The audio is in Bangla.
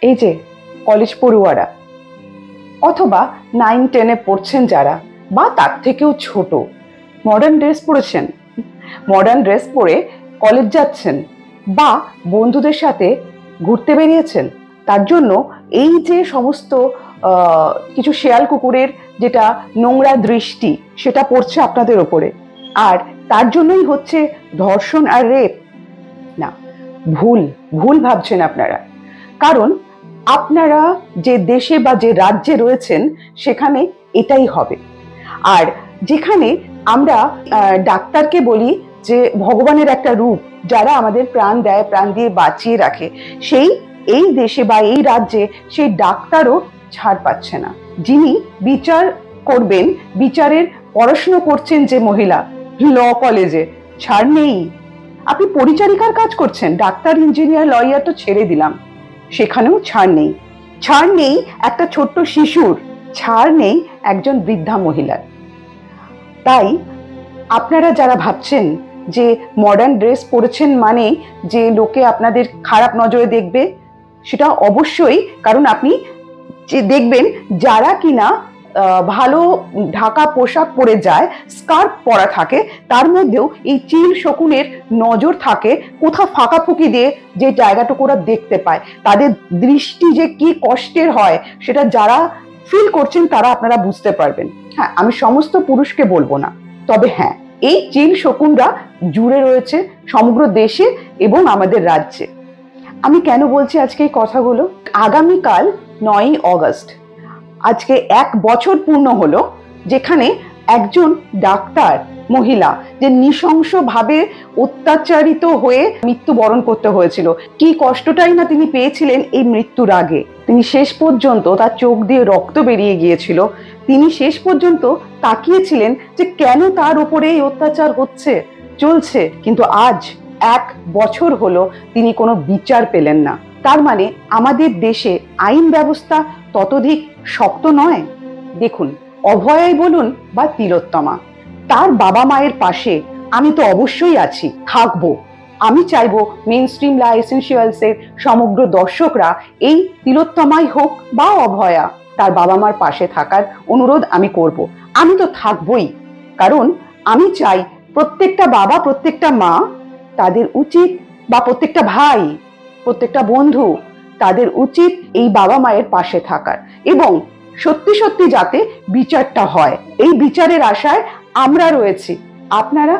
এই যে কলেজ পড়ুয়ারা অথবা 9-10-এ পড়ছেন যারা, বা তার থেকেও ছোট, মডার্ন ড্রেস পরেছেন, মডার্ন ড্রেস পরে কলেজ যাচ্ছেন বা বন্ধুদের সাথে ঘুরতে বেরিয়েছেন, তার জন্য এই যে সমস্ত কিছু শেয়াল কুকুরের যেটা নোংরা দৃষ্টি সেটা পড়ছে আপনাদের ওপরে, আর তার জন্যই হচ্ছে ধর্ষণ আর রেপ। না, ভুল ভুল ভাবছেন আপনারা। কারণ আপনারা যে দেশে বা যে রাজ্যে রয়েছেন সেখানে এটাই হবে। আর যেখানে আমরা ডাক্তারকে বলি যে ভগবানের একটা রূপ, যারা আমাদের প্রাণ দেয়, প্রাণ দিয়ে বাঁচিয়ে রাখে, সেই এই দেশে বা এই রাজ্যে সেই ডাক্তারও ছাড় পাচ্ছে না। যিনি বিচার করবেন, বিচারের পড়াশুনো করছেন যে মহিলা ল কলেজে, ছাড় নেই। আপনি পরিচারিকার কাজ করছেন, ডাক্তার, ইঞ্জিনিয়ার, লয়ার তো ছেড়ে দিলাম, সেখানেও ছাড় নেই। ছাড় নেই একটা ছোট্ট শিশুর, ছাড় নেই একজন বৃদ্ধা মহিলার। তাই আপনারা যারা ভাবছেন যে মডার্ন ড্রেস পরেছেন মানে যে লোকে আপনাদের খারাপ নজরে দেখবে, সেটা অবশ্যই, কারণ আপনি যে দেখবেন যারা কিনা ভালো ঢাকা পোশাক পরে যায়, স্কার্ফ পরা থাকে, তার মধ্যেও এই চিল শকুনের নজর থাকে, কোথাও ফাঁকাফুঁকি দিয়ে যে জায়গাটুকু ওরা দেখতে পায়, তাদের দৃষ্টি যে কি কষ্টের হয় সেটা যারা ফিল করছেন তারা আপনারা বুঝতে পারবেন। হ্যাঁ, আমি সমস্ত পুরুষকে বলবো না, তবে হ্যাঁ, এই চিল শকুনরা জুড়ে রয়েছে সমগ্র দেশে এবং আমাদের রাজ্যে। আমি কেন বলছি আজকে এই কথাগুলো? আগামীকাল 9ই অগস্ট, আজকে 1 বছর পূর্ণ হলো যেখানে একজন ডাক্তার মহিলা যে নৃশংসভাবে অত্যাচারিত হয়ে মৃত্যুবরণ করতে হয়েছিল। কি কষ্টটাই না তিনি পেয়েছিলেন এই মৃত্যুর আগে। তিনি শেষ পর্যন্ত, তার চোখ দিয়ে রক্ত বেরিয়ে গিয়েছিল, তিনি শেষ পর্যন্ত তাকিয়েছিলেন যে কেন তার উপরে এই অত্যাচার হচ্ছে, চলছে। কিন্তু আজ 1 বছর হলো তিনি কোনো বিচার পেলেন না। তার মানে আমাদের দেশে আইন ব্যবস্থা ততোধিক শক্ত নয়। দেখুন, অভয়াই বলুন বা তিলোত্তমা, তার বাবা মায়ের পাশে আমি তো অবশ্যই আছি, থাকবো। আমি চাইবো মেইন স্ট্রিম লা এসেনশিয়ালসের সমগ্র দর্শকরা এই তিলোত্তমাই হোক বা অভয়া, তার বাবা মার পাশে থাকার অনুরোধ আমি করব। আমি তো থাকবই, কারণ আমি চাই প্রত্যেকটা বাবা, প্রত্যেকটা মা, তাদের উচিত, বা প্রত্যেকটা ভাই, প্রত্যেকটা বন্ধু, তাদের উচিত এই বাবা মায়ের পাশে থাকার, এবং সত্যি সত্যি যাতে বিচারটা হয়। এই বিচারের আশায় আমরা রয়েছি। আপনারা